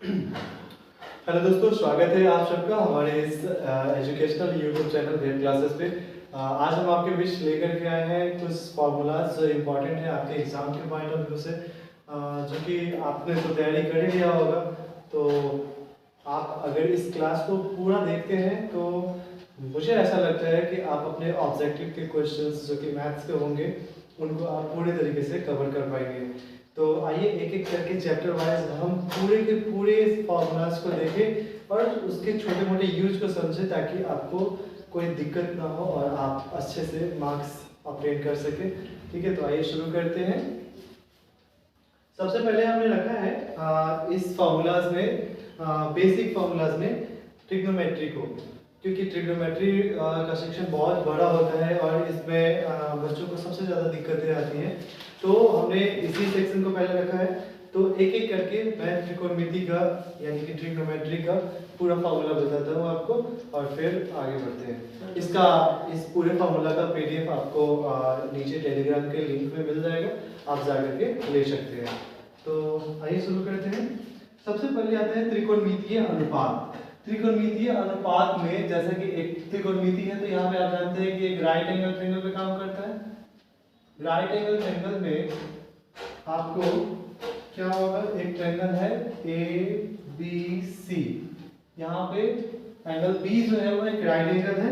Hello दोस्तों, स्वागत है आप सबका हमारे इस educational YouTube channel web classes पे। आज हम आपके बीच लेकर के आए हैं कुछ फार्मूलाज जो इम्पोर्टेंट है आपके एग्जाम के पॉइंट ऑफ व्यू से, जो कि आपने तो तैयारी कर ही लिया होगा। तो आप अगर इस क्लास को पूरा देखते हैं तो मुझे ऐसा लगता है कि आप अपने ऑब्जेक्टिव के क्वेश्चंस जो कि मैथ्स के होंगे उनको आप पूरे तरीके से कवर कर पाएंगे। तो आइए एक एक करके चैप्टर वाइज हम पूरे के पूरे फॉर्मूलाज को देखें और उसके छोटे मोटे यूज को समझें, ताकि आपको कोई दिक्कत ना हो और आप अच्छे से मार्क्स अपडेट कर सकें। ठीक है, तो आइए शुरू करते हैं। सबसे पहले हमने रखा है इस फॉर्मूलाज में, बेसिक फॉर्मूलाज में ट्रिग्नोमेट्री को, क्योंकि ट्रिग्नोमेट्री का सेक्शन बहुत बड़ा होता है और इसमें बच्चों को सबसे ज़्यादा दिक्कतें आती हैं। तो हमने इसी सेक्शन को पहले रखा है। तो एक एक करके मैं त्रिकोणमिति का यानी कि ट्रिग्नोमेट्री का पूरा फार्मूला बताता हूँ आपको और फिर आगे बढ़ते हैं। इस पूरे फार्मूला का पीडीएफ आपको नीचे टेलीग्राम के लिंक में मिल जाएगा, आप जाकर के ले सकते हैं। तो आइए शुरू करते हैं। सबसे पहले आता है त्रिकोणमितीय अनुपात। त्रिकोणमितीय अनुपात में जैसा कि एक त्रिकोणमिति है, तो यहाँ पे आप जानते हैं कि एक राइट एंगल ट्रायंगल पे काम करता है। राइट एंगल ट्रायंगल में आपको क्या होगा, एक ट्रायंगल है ए बी सी, यहाँ पे एंगल बी जो है वो एक राइट एंगल है।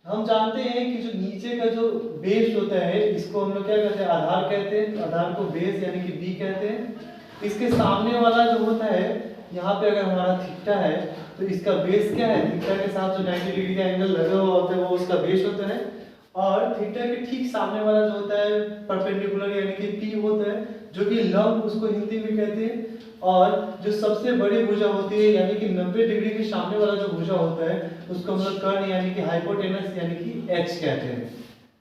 हम जानते हैं कि जो नीचे का जो बेस होता है इसको हम लोग क्या कहते हैं, आधार कहते हैं। आधार को बेस यानी कि बी कहते हैं। इसके सामने वाला जो होता है, यहाँ पे अगर हमारा थीटा है तो इसका बेस क्या है, थीटा के साथ जो 90 डिग्री का एंगल लगा हुआ होता है वो उसका बेस होता है। और थीटा के ठीक सामने वाला जो होता है परपेंडिकुलर यानी कि पी होता है, जो कि लंब उसको हिंदी में कहते हैं। और जो सबसे बड़ी भुजा होती है यानी कि 90 डिग्री के सामने वाला जो भुजा होता है उसको हम लोग कर्ण यानी कि हाइपोटेनस यानी कि एच कहते हैं।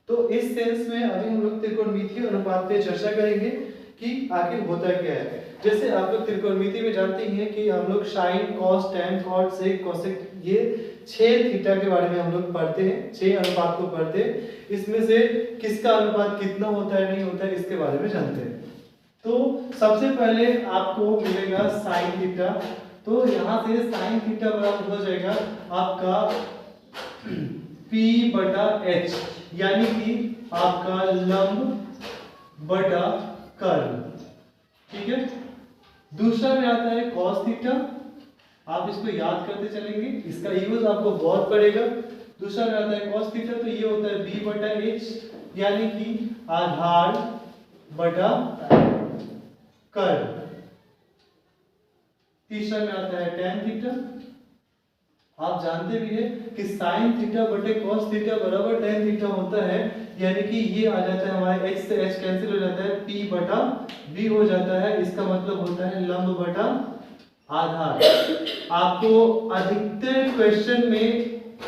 तो इस सेंस में अभी हम लोग त्रिकोणमितीय अनुपात पे चर्चा करेंगे कि आखिर होता क्या है। जैसे आप लोग त्रिकोणमिति में जानते ही हैं कि हम लोग साइन, कॉस, टैन, कॉट, सेक, कोसेक, ये 6 थीटा के बारे में हम लोग पढ़ते हैं, 6 अनुपात को पढ़ते हैं। इसमें से किसका अनुपात कितना होता है नहीं होता है इसके बारे में जानते हैं। तो सबसे पहले आपको मिलेगा साइन थीटा। तो यहाँ से साइन थीटा बराबर हो जाएगा आपका P बटा H, यानी कि आपका लंब बटा कर्ण। ठीक है। दूसरा में आता है cos थीटा। आप इसको याद करते चलेंगे, इसका यूज आपको बहुत पड़ेगा। दूसरा में आता है cos थीटा, तो ये होता है b बटा h, यानी कि आधार बटा कर्ण। तीसरा में आता है tan थीटा। आप जानते भी हैं कि sin थीटा बटे cos थीटा बराबर tan थीटा होता है, यानी कि ये आ जाता है हमारे h से h कैंसिल हो जाता है, p बटा b हो जाता है। इसका मतलब होता है लंब बटा आधार। आपको अधिकतर क्वेश्चन में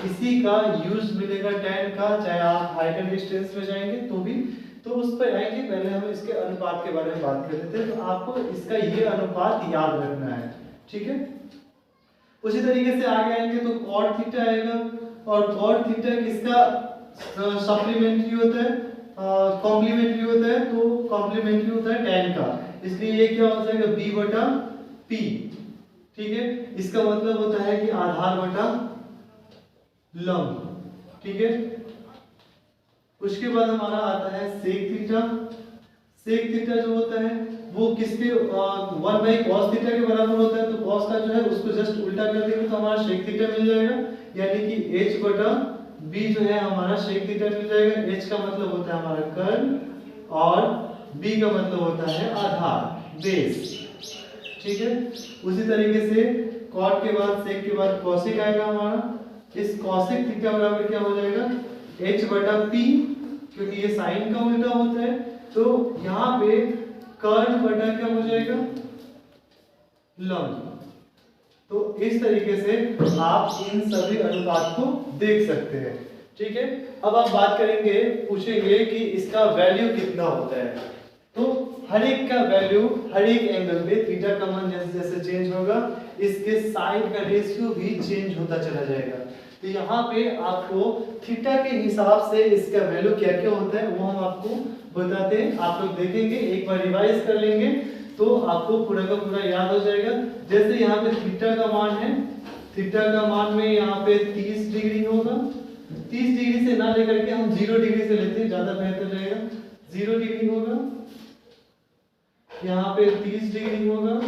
इसी का यूज मिलेगा tan का, चाहे आप हाइट एंड डिस्टेंस में जाएंगे तो भी। तो उस पर आएंगे, पहले हम इसके अनुपात के बारे में बात कर लेते हैं। तो आपको इसका ये अनुपात याद रखना है, ठीक है। उसी तरीके से आगे आएंगे तो cot थीटा आएगा, और cot थीटा किसका सप्लीमेंट्री होता है, कॉम्प्लीमेंट्री होता है। तो कॉम्प्लीमेंट्री होता है tan का, इसलिए ये क्या हो जाएगा b बटा p। ठीक है, इसका मतलब होता है कि आधार बटा लंब। ठीक है। उसके बाद हमारा आता है सेक थीटा। सेक थीटा जो होता है वो किसके 1/cos थीटा के बराबर होता है। तो cos का जो है उसको जस्ट उल्टा कर देंगे तो हमारा सेक थीटा मिल जाएगा, यानी कि h बटा b जो है हमारा सेक थीटा मिल जाएगा। h का मतलब होता है हमारा कर्ण और b का मतलब होता है आधार, बेस। ठीक है। उसी तरीके से cot के बाद सेक के बाद cosec आएगा हमारा। इस cosec थीटा बराबर क्या हो जाएगा, h बटा p, क्योंकि ये साइन का उल्टा होता है। तो यहाँ पे कर्ण बटा क्या हो जाएगा, लंब। तो इस तरीके से आप इन सभी अनुपात को देख सकते हैं। ठीक है। अब आप बात करेंगे, पूछेंगे कि इसका वैल्यू कितना होता है। तो हर एक का वैल्यू हर एक एंगल पे थीटा का मान जैसे जैसे चेंज होगा, इसके साइड का रेशियो भी चेंज होता चला जाएगा। तो यहाँ पे आपको थीटा के हिसाब से इसका वैल्यू क्या क्या होता है वो हम आपको बताते हैं। आप लोग देखेंगे, एक बार रिवाइज कर लेंगे तो आपको पूरा का पूरा याद हो जाएगा। जैसे यहाँ पे थीटा का मान है, थीटा का मान में यहाँ पे 30 डिग्री होगा। 30 डिग्री से ना लेकर के हम 0 डिग्री से लेते हैं, ज्यादा बेहतर रहेगा। 0 डिग्री होगा, यहाँ पे 30 डिग्री होगा,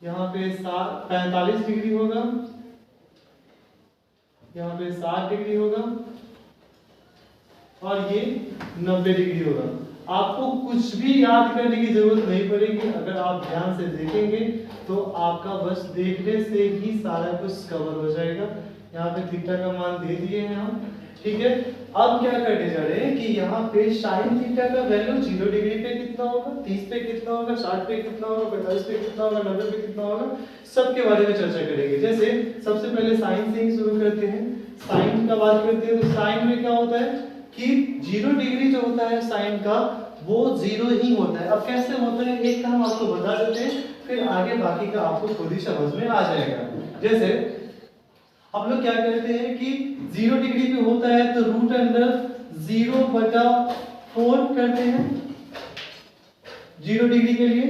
यहाँ पे 45 डिग्री होगा, यहाँ पे 60 डिग्री होगा और ये 90 डिग्री होगा। आपको कुछ भी याद करने की जरूरत नहीं पड़ेगी, अगर आप ध्यान से देखेंगे तो आपका बस देखने से ही सारा कुछ कवर हो जाएगा। यहाँ पे थीटा का मान दे दिए हैं हम, ठीक है। अब क्या करने जा रहे हैं कि यहाँ पे साइन थीटा का वैल्यू 0 डिग्री पे कितना होगा, 30 पे कितना होगा, 60 पे कितना होगा, 45 पे कितना होगा, 90 पे कितना होगा, सबके बारे में चर्चा करेंगे। जैसे सबसे पहले साइन से ही शुरू करते हैं। साइन का बात करते हैं तो साइन में क्या होता है कि 0 डिग्री जो होता है साइन का वो 0 ही होता है। अब कैसे होता है एक काम आपको बता देते हैं, फिर आगे बाकी का आपको खुद ही समझ में आ जाएगा। जैसे हम लोग क्या करते हैं कि 0 डिग्री पे होता है तो रूट अंडर 0/4 करते हैं 0 डिग्री के लिए।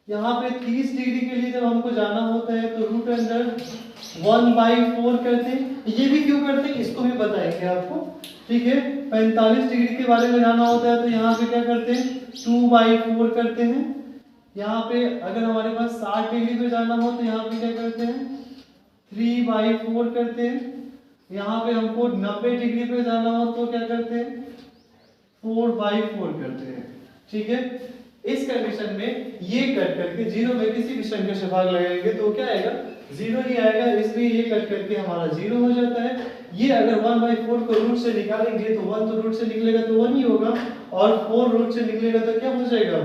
यहाँ पे 30 डिग्री के लिए जब हमको जाना होता है तो रूट अंडर 1/4 करते हैं। ये भी क्यों करते हैं इसको भी बताएंगे आपको, ठीक है। 45 डिग्री के बारे में जाना होता है तो यहाँ पे क्या करते हैं 2/4 करते हैं। यहाँ पे अगर हमारे पास 60 डिग्री पे जाना हो तो यहाँ पे क्या करते हैं 3/4 करते हैं। यहाँ पे हमको 90 डिग्री पे जाना हो तो क्या करते हैं 4/4 करते हैं, ठीक है। इस कंडीशन में ये कट करके 0 में किसी भी संख्या से भाग लगाएंगे तो क्या आएगा 0 ही आएगा, इसलिए ये कट करके हमारा 0 हो जाता है। ये अगर 1/4 को रूट से निकालेंगे तो 1 तो रूट से निकलेगा तो 1 ही होगा और 4 रूट से निकलेगा तो क्या हो जाएगा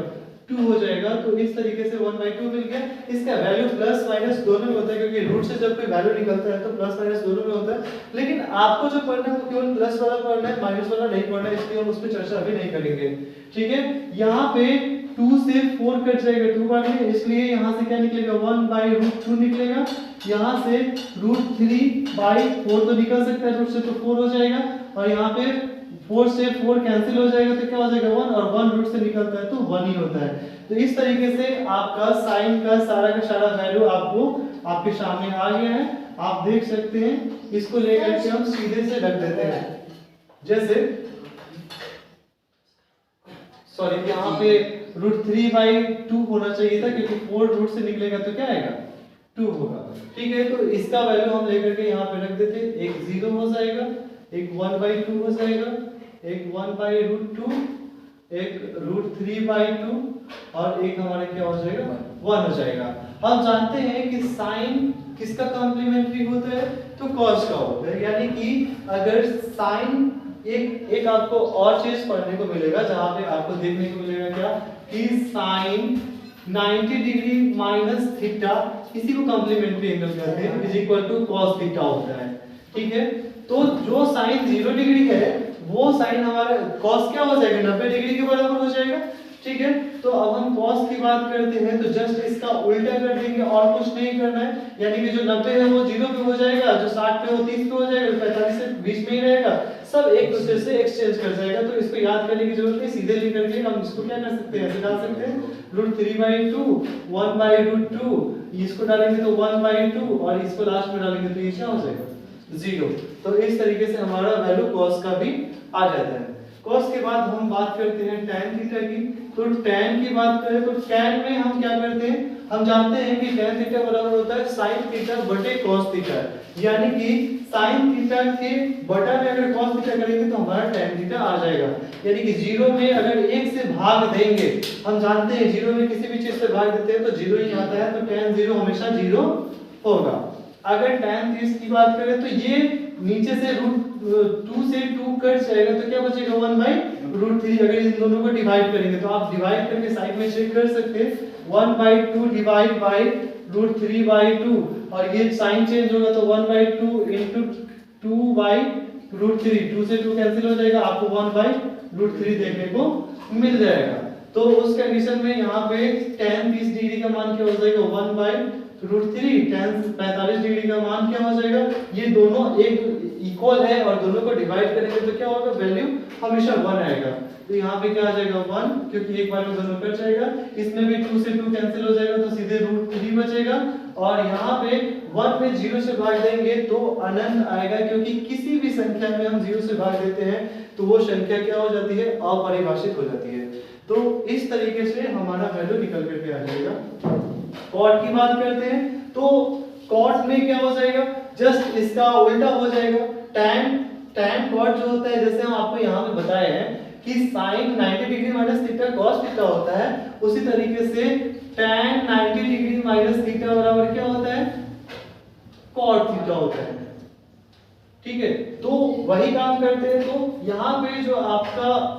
2 हो जाएगा। तो इस तरीके से 1/2 मिल गया। इसका वैल्यू प्लस माइनस दोनों में होता है, क्योंकि रूट से जब कोई वैल्यू निकलता है तो प्लस माइनस दोनों में होता है। लेकिन आपको जो पढ़ना है वो केवल प्लस वाला पढ़ना है, माइनस वाला नहीं पढ़ना है, इसलिए हम उस पर चर्चा अभी नहीं करेंगे, ठीक है। यहाँ पे 2 से 4 कट जाएगा 2 बार में, इसलिए यहाँ से क्या निकलेगा 1/√2 निकलेगा। यहाँ से √3/4 तो निकल सकता है रूट से तो 4 हो जाएगा और यहाँ पे 4 से 4 कैंसिल हो जाएगा तो क्या हो जाएगा 1 और 1 रूट से निकलता है तो 1 ही होता है। तो इस तरीके से आपका साइन का सारा वैल्यू आपको आपके सामने आ गया है, आप देख सकते हैं। इसको लेकर के हम सीधे से रख देते हैं। जैसे सॉरी यहाँ पे √3/2 होना चाहिए था क्योंकि 4 रूट से निकलेगा तो क्या आएगा 2 होगा, ठीक है। तो इसका वैल्यू हम लेकर के यहाँ पे रख देते हैं। एक 0 हो जाएगा, एक 1/2 हो जाएगा, एक 1/√2, एक √3/2 और एक हमारा क्या हो जाएगा 1 हो जाएगा। हम जानते हैं कि साइन किसका कॉम्प्लीमेंट्री होता है तो कॉस का होता है। यानी कि अगर साइन एक आपको और चीज पढ़ने को मिलेगा जहां पे आपको देखने को मिलेगा क्या कि साइन 90 डिग्री माइनस थीटा, इसी को कॉम्प्लीमेंट्री एंगल कहते हैं, is equal to cos theta होता है, ठीक है। तो जो साइन 0 डिग्री है वो साइन हमारा कॉस क्या हो जाएगा 90 डिग्री के बराबर हो जाएगा, ठीक है। तो अब हम कॉस की बात करते हैं तो जस्ट इसका उल्टा कर देंगे और कुछ नहीं करना है। यानी कि जो 90 है वो 0 पे हो जाएगा, जो 60 पे वो 30 पे हो जाएगा, 45 से बीच में ही रहेगा, सब एक दूसरे से एक्सचेंज कर जाएगा। तो इसको याद करने की जरूरत नहीं, सीधे लिख करके हम इसको क्या कर सकते हैं ऐसे डाल सकते हैं √3/2 1/√2, इसको डालेंगे तो 1/2 और इसको लास्ट में डालेंगे तो ये क्या हो जाएगा 0। तो इस तरीके से हमारा वैल्यू कॉस का भी आ जाता है। कॉस के बाद हम बात करते हैं tan थीटा की। तो tan की बात करें तो tan में हम क्या करते हैं, हम जानते हैं कि tan थीटा बराबर होता है sin थीटा बटे cos थीटा। यानी कि sin थीटा के बटा में अगर cos थीटा करेंगे तो हमारा tan थीटा आ जाएगा। यानी कि 0 में अगर 1 से भाग देंगे, हम जानते हैं 0 में किसी भी चीज से भाग देते हैं तो 0 ही आता है, तो tan 0 हमेशा 0 होगा। अगर tan 30 की बात करें तो ये नीचे से √2 से 2 कट जाएगा तो क्या बचेगा 1/√3। अगर इन दोनों को डिवाइड करेंगे तो आप डिवाइड करके साइड में चेक कर सकते हैं 1/2 डिवाइड बाय √3/2 और ये साइन चेंज होगा तो 1/2 into 2/√3, 2 से 2 कैंसिल हो जाएगा, आपको 1/√3 देखने को मिल जाएगा। तो उस कंडीशन में यहाँ पे tan 30 डिग्री का मान क्या हो जाएगा 1/√3, tan 45 डिग्री का मान क्या हो जाएगा, ये दोनों इक्वल है और दोनों को डिवाइड करेंगे तो क्या होगा, वैल्यू हमेशा 1 आएगा। तो यहाँ पे क्या आ जाएगा 1, क्योंकि एक बार में दोनों कट जाएगा। इसमें भी 2 से 2 कैंसिल हो जाएगा तो सीधे √3 बचेगा। और यहाँ पे 1 में 0 से भाग देंगे तो अनंत आएगा, क्योंकि किसी भी संख्या में हम 0 से भाग देते हैं तो वो संख्या क्या हो जाती है, अपरिभाषित हो जाती है। तो इस तरीके से हमारा वैल्यू निकल करके आ जाएगा। कॉट की बात करते हैं तो कॉट में क्या हो जाएगा, जस्ट इसका उल्टा हो जाएगा। tan कॉट जो होता है, जैसे हम आपको यहाँ पे बताए हैं कि sin 90 degree minus theta cos theta होता है, उसी तरीके से tan 90 डिग्री माइनस थीटा बराबर क्या होता है, cot थीटा होता है। ठीक है, तो वही काम करते हैं। तो यहाँ पे जो आपका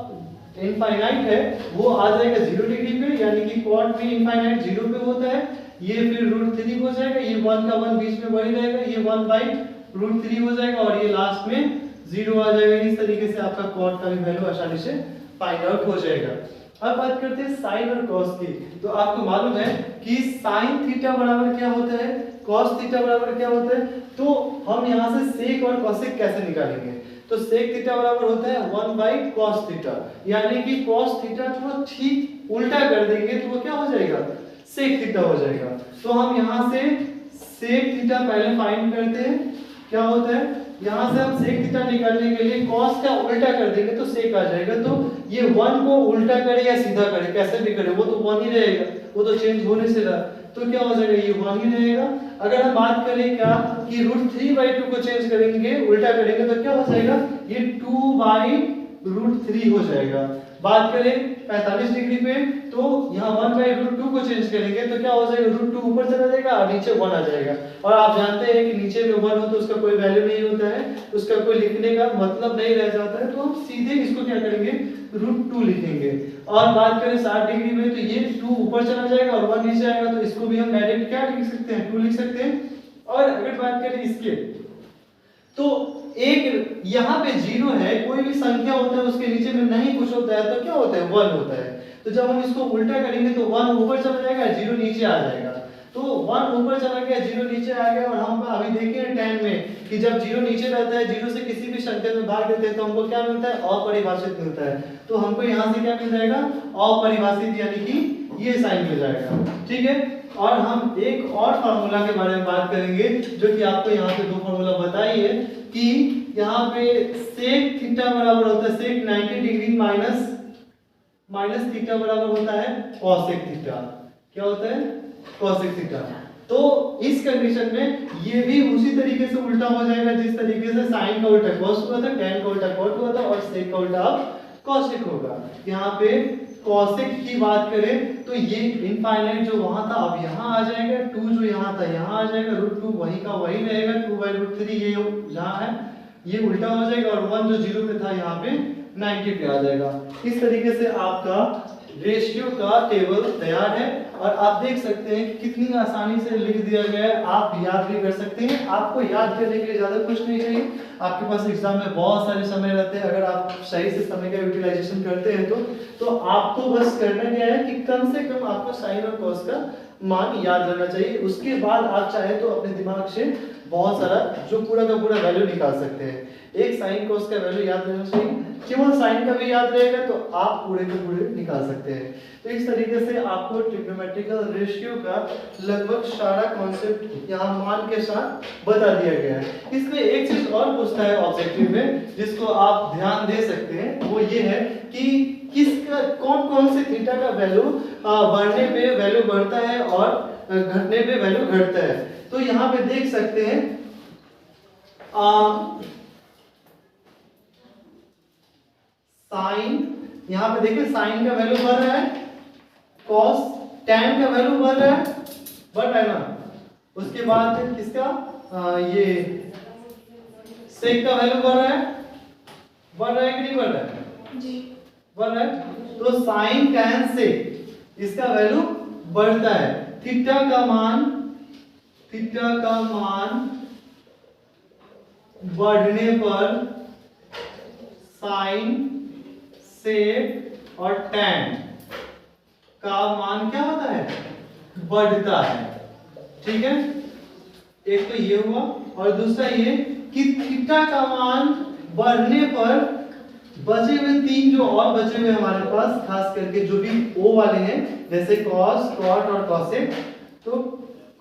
इनफाइनाइट है वो आ जाएगा 0 डिग्री पे, यानी कि cot भी इनफाइनाइट 0 पे होता है। ये फिर √3 हो जाएगा, ये 1 का 1 बीच में वही रहेगा, ये 1/√3 हो जाएगा और ये लास्ट में 0 आ जाएगा। इस तरीके से आपका cot का भी वैल्यू आसानी से फाइंड आउट हो जाएगा। अब बात करते हैं sin और cos की। तो आपको मालूम है कि sin थीटा बराबर क्या होता है, cos थीटा बराबर क्या होता है। तो हम यहाँ से sec और cosec कैसे निकालेंगे, तो sec थीटा बराबर होता है 1/cos थीटा, यानी कि cos थीटा को ठीक उल्टा कर देंगे तो वो क्या हो जाएगा, sec थीटा हो जाएगा। तो हम यहाँ से sec थीटा पहले फाइंड करते हैं, क्या होता है, यहाँ से हम sec थीटा निकालने के लिए cos का उल्टा कर देंगे तो sec आ जाएगा। तो ये 1 को उल्टा करे या सीधा करे, कैसे भी करे वो तो 1 ही रहेगा, वो तो चेंज होने से रहा, तो क्या हो जाएगा, ये 1 ही रहेगा। अगर हम बात करें क्या कि √3/2 को चेंज करेंगे, उल्टा करेंगे तो क्या हो जाएगा, ये 2/√3 हो जाएगा। बात करें 45 डिग्री पे तो यहाँ 1/√2 को चेंज करेंगे तो क्या हो जाएगा, √2 ऊपर चला जाएगा और नीचे 1 आ जाएगा। और आप जानते हैं कि नीचे में 1 हो तो उसका कोई वैल्यू नहीं होता है, उसका कोई लिखने का मतलब नहीं रह जाता है, तो हम सीधे इसको क्या करेंगे, √2 लिखेंगे। और बात करें 60 डिग्री में तो ये 2 ऊपर चला जाएगा और 1 नीचे आएगा, तो इसको भी हम डायरेक्ट क्या लिख सकते हैं, 2 लिख सकते हैं। और अगर बात करें इसके तो एक यहाँ पे 0 है, कोई भी संख्या होता है उसके नीचे में नहीं कुछ होता है तो क्या होता है, 1 होता है। तो जब हम इसको उल्टा करेंगे तो 1 ऊपर चला जाएगा, 0 नीचे आ जाएगा। तो 1 ऊपर चला गया, 0 नीचे आ गया। और हम अभी देखे tan में कि जब 0 नीचे रहता है, 0 से किसी भी संख्या में भाग देते हैं तो हमको क्या मिलता है, अपरिभाषित मिलता है। तो हमको यहाँ से क्या मिल जाएगा, अपरिभाषित, यानी कि ये साइन मिल जाएगा। ठीक है, और हम एक और फार्मूला के बारे में बात करेंगे जो कि आपको यहाँ पे 2 फार्मूला बताई है कि यहाँ पे sec थीटा बराबर होता है sec 90 डिग्री माइनस थीटा बराबर होता है cosec थीटा। क्या होता है, cosec थीटा। तो इस कंडीशन में ये भी उसी तरीके से उल्टा हो जाएगा जिस तरीके से sin का उल्टा cos हुआ था, tan का उल्टा cot हुआ था और sec का उल्टा cosec होगा। यहाँ पे cosec की बात करें तो ये इनफाइनाइट जो वहां था अब यहाँ आ जाएगा, 2 जो यहाँ था यहाँ आ जाएगा, √2 वही का वही रहेगा, 2/√3 ये यहाँ है ये उल्टा हो जाएगा और 1 जो 0 पे था यहाँ पे 90 पे आ जाएगा। इस तरीके से आपका रेशियो का टेबल तैयार है और आप देख सकते हैं कि कितनी आसानी से लिख दिया गया है। आप याद भी कर सकते हैं, आपको याद करने के लिए ज्यादा कुछ नहीं चाहिए, आपके पास एग्जाम में बहुत सारे समय रहते हैं। अगर आप सही से समय का यूटिलाइजेशन करते हैं तो आपको बस करना क्या है कि कम से कम आपको साइन और कॉस का मान याद रहना चाहिए। उसके बाद आप चाहे तो अपने दिमाग से बहुत सारा जो पूरा का पूरा वैल्यू निकाल सकते हैं। एक साइन कॉस का वैल्यू याद रहना चाहिए, केवल साइन का भी याद रहेगा तो आप पूरे के पूरे निकाल सकते हैं। तो इस तरीके से आपको ट्रिग्नोमेट्रिकल रेशियो का लगभग सारा कॉन्सेप्ट यहाँ मान के साथ बता दिया गया है। इसमें एक चीज और पूछता है ऑब्जेक्टिव में जिसको आप ध्यान दे सकते हैं, वो ये है कि किसका कौन से थीटा का वैल्यू बढ़ने पे वैल्यू बढ़ता है और घटने पे वैल्यू घटता है। तो यहाँ पे देख सकते हैं साइन, यहाँ पे देखिए साइन का वैल्यू बढ़ रहा है, कॉस tan का वैल्यू बढ़ रहा है ना। उसके बाद किसका ये sec का वैल्यू बढ़ रहा है कि नहीं बढ़ रहा है जी, बढ़ रहा है। तो sin tan sec इसका वैल्यू बढ़ता है। थीटा का मान बढ़ने पर sin sec और tan का मान क्या होता है, बढ़ता है। ठीक है, एक तो ये हुआ और दूसरा ये कि थीटा का मान बढ़ने पर बचे हुए तीन जो और बचे हुए हमारे पास, खास करके जो भी ओ वाले हैं, जैसे कॉस, कॉट और कॉसेक, तो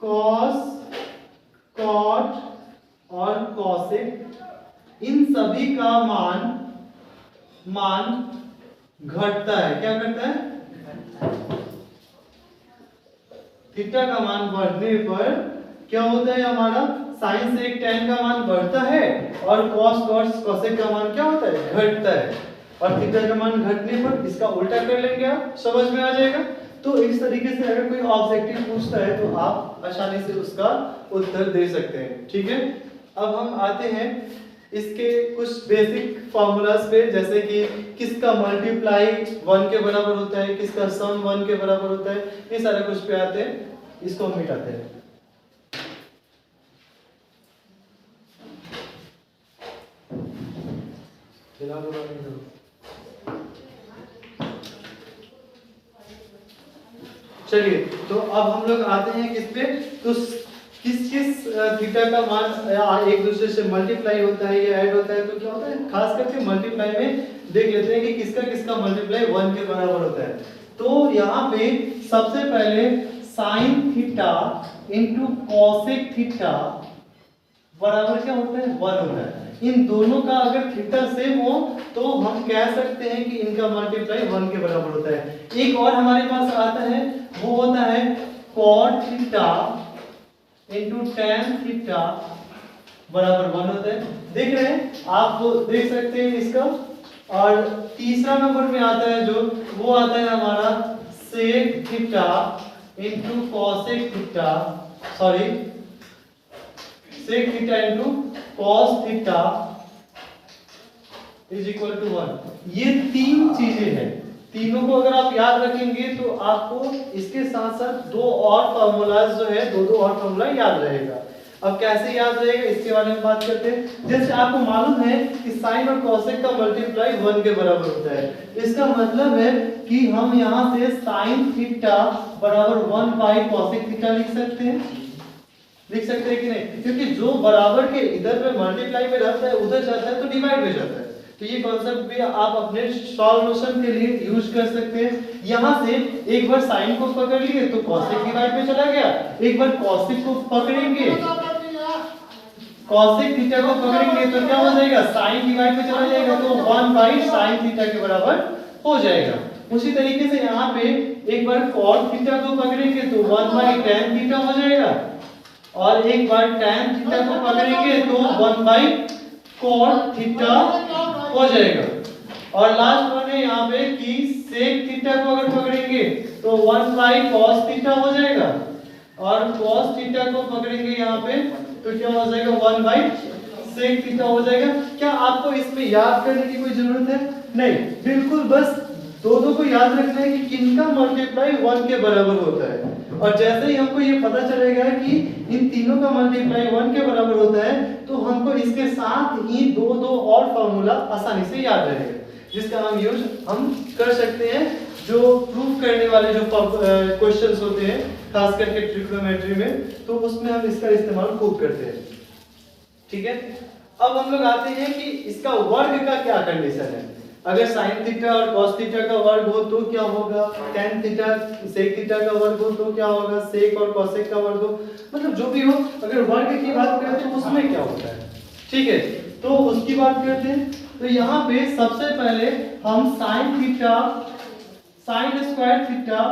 कॉस, कॉट और कॉसेक, इन सभी का मान घटता है। क्या करता है? थीटा का मान बढ़ने पर क्या होता है, हमारा साइन सेक tan का मान बढ़ता है और cos cos cosec का मान क्या होता है, घटता है। और थीटा का मान घटने पर इसका उल्टा कर लेंगे, आप समझ में आ जाएगा। तो इस तरीके से अगर कोई ऑब्जेक्टिव पूछता है तो आप आसानी से उसका उत्तर दे सकते हैं। ठीक है, अब हम आते हैं इसके कुछ बेसिक फार्मूलाज पे, जैसे कि किसका मल्टीप्लाई 1 के बराबर होता है, किसका सम 1 के बराबर होता है, ये सारा कुछ पे आते हैं। इसको हम मिटाते हैं। चलिए, तो अब हम लोग आते हैं किस पे, तो किस थीटा का मान एक दूसरे से मल्टीप्लाई होता है या ऐड होता है, तो क्या होता है, खास करके मल्टीप्लाई में देख लेते हैं कि किसका किसका मल्टीप्लाई 1 के बराबर होता है। तो यहाँ पे सबसे पहले sine theta into cosec theta बराबर क्या होता है, 1 होता है। इन दोनों का अगर थीटा सेम हो तो हम कह सकते हैं कि इनका मल्टीप्लाई 1 के बराबर होता है। एक और हमारे पास आता है, वो होता है cot theta into tan theta बराबर 1 होता है। देख रहे हैं आप, तो देख सकते हैं इसका। और तीसरा नंबर में आता है जो, वो आता है हमारा sec theta into cosec theta, sorry sec theta into cos theta is equal to 1। ये तीन चीजें हैं, तीनों को अगर आप याद रखेंगे तो आपको इसके साथ साथ दो और फार्मूलाज जो है, दो और फार्मूला याद रहेगा। अब कैसे याद रहेगा इसके बारे में बात करते हैं। जैसे आपको मालूम है कि साइन और कॉसेक का मल्टीप्लाई 1 के बराबर होता है। इसका मतलब है कि हम यहाँ से साइन थीटा बराबर 1 बाई कॉसेक थीटा लिख सकते हैं कि नहीं, क्योंकि जो बराबर के इधर में मल्टीप्लाई में रहता है उधर जाता है तो डिवाइड में जाता है। तो ये कॉन्सेप्ट भी आप अपने सॉल्यूशन के लिए यूज कर सकते हैं। यहाँ से एक बार साइन को पकड़ लिए तो कॉसेक डिवाइड में चला गया, एक बार कॉसेक को पकड़ेंगे, कॉसेक थीटा को पकड़ेंगे तो क्या हो जाएगा, साइन डिवाइड में चला जाएगा तो 1 बाई साइन थीटा के बराबर हो जाएगा। उसी तरीके से यहाँ पे एक बार कॉट थीटा को पकड़ेंगे तो 1 बाई tan थीटा हो जाएगा, और एक बार tan थीटा को पकड़ेंगे तो 1 बाई cot थीटा हो जाएगा। और लास्ट वन है यहाँ पे कि sec थीटा को अगर पकड़ेंगे तो 1 बाई cos थीटा हो जाएगा, और cos थीटा को पकड़ेंगे यहाँ पे तो क्या हो जाएगा, 1 बाई sec थीटा हो जाएगा। क्या आपको इसमें याद करने की कोई जरूरत है? नहीं, बिल्कुल बस दोनों को याद रखना है कि किनका मल्टीप्लाई 1 के बराबर होता है। और जैसे ही हमको ये पता चलेगा कि इन तीनों का मल्टीप्लाई 1 के बराबर होता है तो हमको इसके साथ ही दो और फार्मूला आसानी से याद रहेगा, जिसका हम यूज कर सकते हैं जो प्रूव करने वाले जो क्वेश्चंस होते हैं, खास करके ट्रिग्नोमेट्री में, तो उसमें हम इसका इस्तेमाल खूब करते हैं। ठीक है, अब हम लोग आते हैं कि इसका वर्ग का क्या कंडीशन है। अगर sin थीटा और cos थीटा का वर्ग हो तो क्या होगा, tan थीटा sec थीटा का वर्ग हो तो क्या होगा, sec और cosec का वर्ग हो, मतलब जो भी हो, अगर वर्ग की बात करें तो उसमें क्या होता है। ठीक है, तो उसकी बात करते हैं। तो यहाँ पे सबसे पहले हम sin theta sin square theta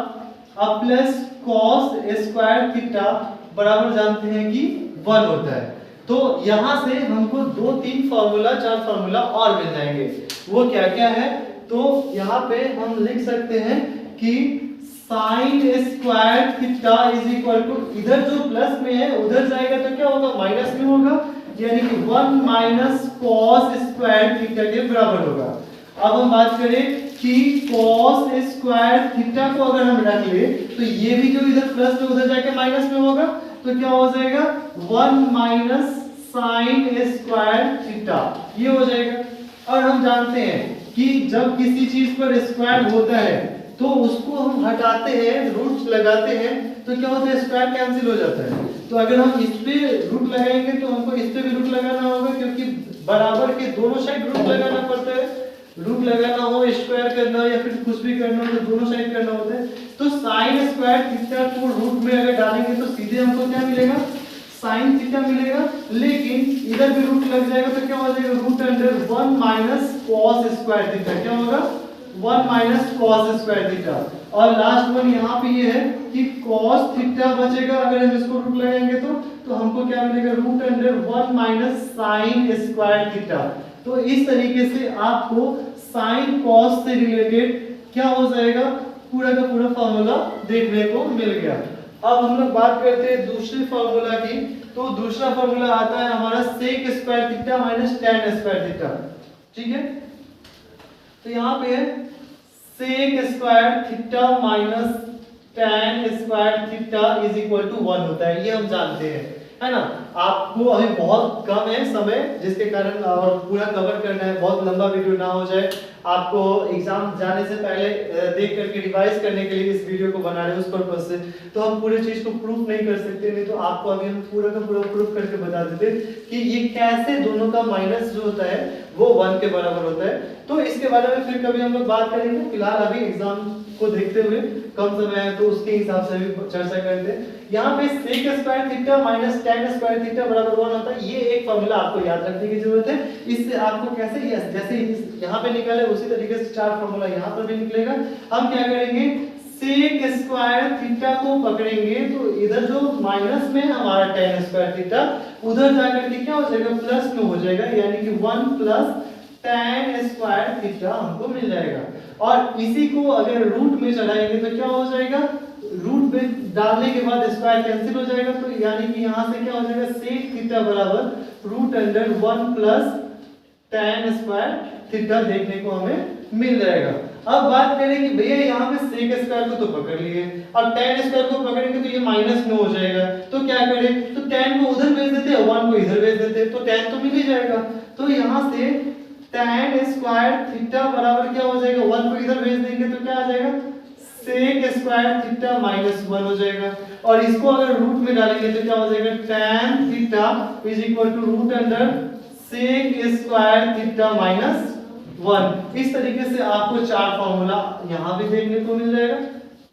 अब प्लस cos स्क्वायर थीटा बराबर जानते हैं कि 1 होता है। तो यहाँ से हमको 2-3 फार्मूला 4 फार्मूला और मिल जाएंगे। वो क्या क्या है, तो यहाँ पे हम लिख सकते हैं कि sine square theta is equal to, इधर जो प्लस में है उधर जाएगा तो क्या होगा, माइनस में होगा, यानी कि 1 माइनस कॉस स्क्वायर थीटा के बराबर होगा। अब हम बात करें कि कॉस स्क्वायर थीटा को अगर हम रख ले तो ये भी जो इधर प्लस में उधर जाके माइनस में होगा, तो क्या हो जाएगा, 1 माइनस साइन स्क्वायर थीटा, ये हो जाएगा। और हम जानते हैं कि जब किसी चीज पर स्क्वायर होता है तो उसको हम हटाते हैं, रूट्स लगाते हैं, तो क्या होता है, स्क्वायर कैंसिल हो जाता है। तो अगर हम इस पे रूट लगाएंगे तो हमको इस पे भी रूट लगाना होगा, क्योंकि बराबर के दोनों साइड रूट लगाना पड़ता है। रूट लगाना हो, स्क्वायर करना हो या फिर कुछ भी करना हो तो दोनों साइड करना होता है। तो साइन स्क्वायर थीटा को रूट में अगर डालेंगे तो सीधे हमको क्या मिलेगा, साइन थीटा मिलेगा। लेकिन इधर भी रूट लग जाएगा तो क्या हो जाएगा, root under 1 minus cos square theta. क्या होगा, 1 माइनस कॉस स्क्वायर थीटा। और लास्ट वन यहाँ पे ये है कि कॉस थीटा बचेगा, अगर हम इसको रूट लगाएंगे तो हमको क्या मिलेगा, root under 1 minus sine square theta. तो इस तरीके से आपको साइन कॉस से रिलेटेड क्या हो जाएगा, पूरा का पूरा फार्मूला देखने को मिल गया। अब हम लोग बात करते हैं दूसरे फार्मूला की। तो दूसरा फार्मूला आता है हमारा sec square theta minus tan square theta. ठीक है, तो यहाँ पे है sec square theta minus tan square theta is equal to 1 होता है, ये हम जानते हैं, है ना। आपको अभी बहुत कम है समय, जिसके कारण और पूरा कवर करना है, बहुत लंबा वीडियो ना हो जाए। आपको एग्जाम जाने से पहले देख करके रिवाइज करने के लिए इस वीडियो को बना रहे हैं उस पर्पज से। तो हम पूरे चीज को प्रूफ नहीं कर सकते, नहीं तो आपको अभी हम पूरा का पूरा प्रूफ करके बता देते कि ये कैसे दोनों का माइनस जो होता है वो 1 के बराबर होता है। तो इसके बारे में फिर कभी हम लोग बात करेंगे। फिलहाल अभी एग्जाम को देखते हुए कम समय है तो उसके हिसाब से भी चर्चा करते हैं। यहाँ पे sec square theta minus tan square theta बराबर 1 होता है। ये एक फार्मूला आपको याद रखने की जरूरत है। इससे आपको कैसे जैसे यहाँ पे निकले उसी तरीके से 4 फार्मूला यहाँ पर भी निकलेगा। हम क्या करेंगे, सेक स्क्वायर थीटा को पकड़ेंगे तो इधर जो माइनस में हमारा टैन स्क्वायर थीटा, उधर जाकर के क्या हो जाएगा, प्लस में हो जाएगा, यानी कि 1 प्लस टैन स्क्वायर थीटा हमको मिल जाएगा। और इसी को अगर रूट में चढ़ाएंगे तो क्या हो जाएगा, रूट में डालने के बाद स्क्वायर कैंसिल हो जाएगा, तो यानी कि यहाँ से क्या हो जाएगा, सेक थीटा बराबर root under 1 plus tan square theta देखने को हमें मिल जाएगा। अब बात करें कि भैया यहाँ पे सेक स्क्वायर को तो पकड़ लिए, अब टैन स्क्वायर को पकड़ेंगे तो ये माइनस में हो जाएगा, तो क्या करें, तो टैन को उधर भेज देते हैं, 1 को इधर भेज देते हैं, तो टैन तो मिल ही जाएगा। तो यहाँ से टैन स्क्वायर थीटा बराबर क्या हो जाएगा, 1 को इधर भेज देंगे तो क्या आ जाएगा, सेक स्क्वायर थीटा माइनस 1 हो जाएगा। और इसको अगर रूट में डालेंगे तो क्या हो जाएगा, tan theta is equal to root under sec square theta minus 1। इस तरीके से आपको 4 फार्मूला यहाँ भी देखने को मिल जाएगा,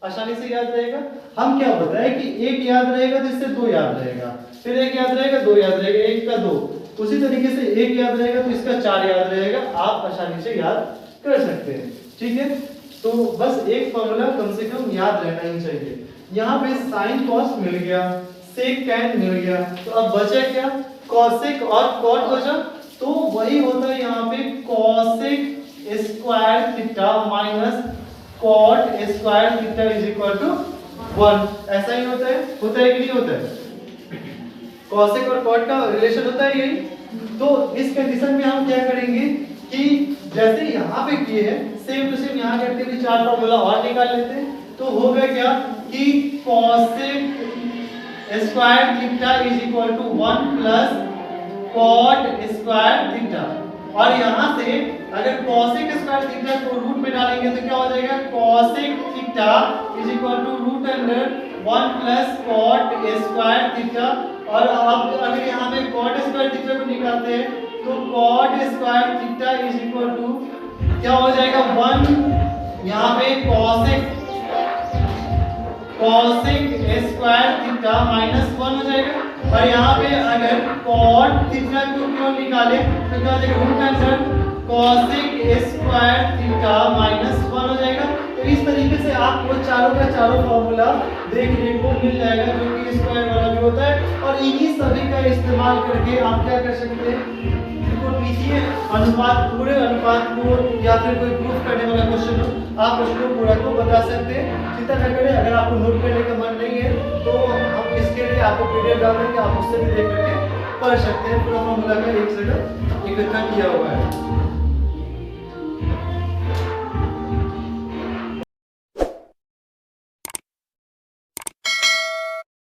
आसानी से याद रहेगा। हम क्या बताएं कि एक याद रहेगा तो इससे 2 याद रहेगा, फिर एक याद रहेगा, 2 याद रहेगा, 1 का 2, उसी तरीके से एक याद रहेगा तो इसका 4 याद रहेगा। आप आसानी से याद कर सकते हैं। ठीक है, तो बस एक फार्मूला कम से कम याद रहना ही चाहिए। यहाँ पे साइन कॉस मिल गया, सेक टैन मिल गया, तो अब बचा क्या, कॉसेक और कॉट बचा। तो वही होता है यहाँ पे cosec square theta minus cot square theta is equal to 1। ऐसा ही होता है कि नहीं होता है, कॉसेक और कॉट का रिलेशन होता है यही। तो इस कंडीशन में हम क्या करेंगे कि जैसे यहाँ पे किए हैं सेम टू सेम यहाँ करते हुए 4 फार्मूला और निकाल लेते हैं। तो होगा क्या कि cosec square theta is equal to 1 plus cot square theta. और यहाँ से अगर कॉसेक स्क्वायर थीटा को रूट में डालेंगे तो क्या हो जाएगा, cosec theta is equal to root under 1 plus cot square theta. और अब अगर यहाँ पे कॉट स्क्वायर थीटा को निकालते हैं तो cot square theta is equal to क्या हो जाएगा, 1 यहाँ पे कॉसेक स्क्वायर थीटा माइनस 1 हो जाएगा। और यहाँ पे अगर कॉट थीटा को क्यों निकाले तो क्या हो जाएगा, root under cosec square theta minus 1 हो जाएगा। तो इस तरीके से आपको चारों का चारों फॉर्मूला देखने को मिल जाएगा जो कि स्क्वायर वाला भी होता है। और इन्हीं सभी का इस्तेमाल करके आप क्या कर सकते हैं, कीजिए अनुपात, पूरे अनुपात को या फिर कोई प्रूफ करने वाला क्वेश्चन हो आप उसको पूरा को बता सकते हैं। चिंता न करें, अगर आपको नोट करने का मन नहीं है तो हम इसके लिए आपको पीडीएफ डाल देंगे, आप उससे भी देख करके पढ़ सकते हैं। पूरा फॉर्मूला का एक जगह इकट्ठा किया हुआ है।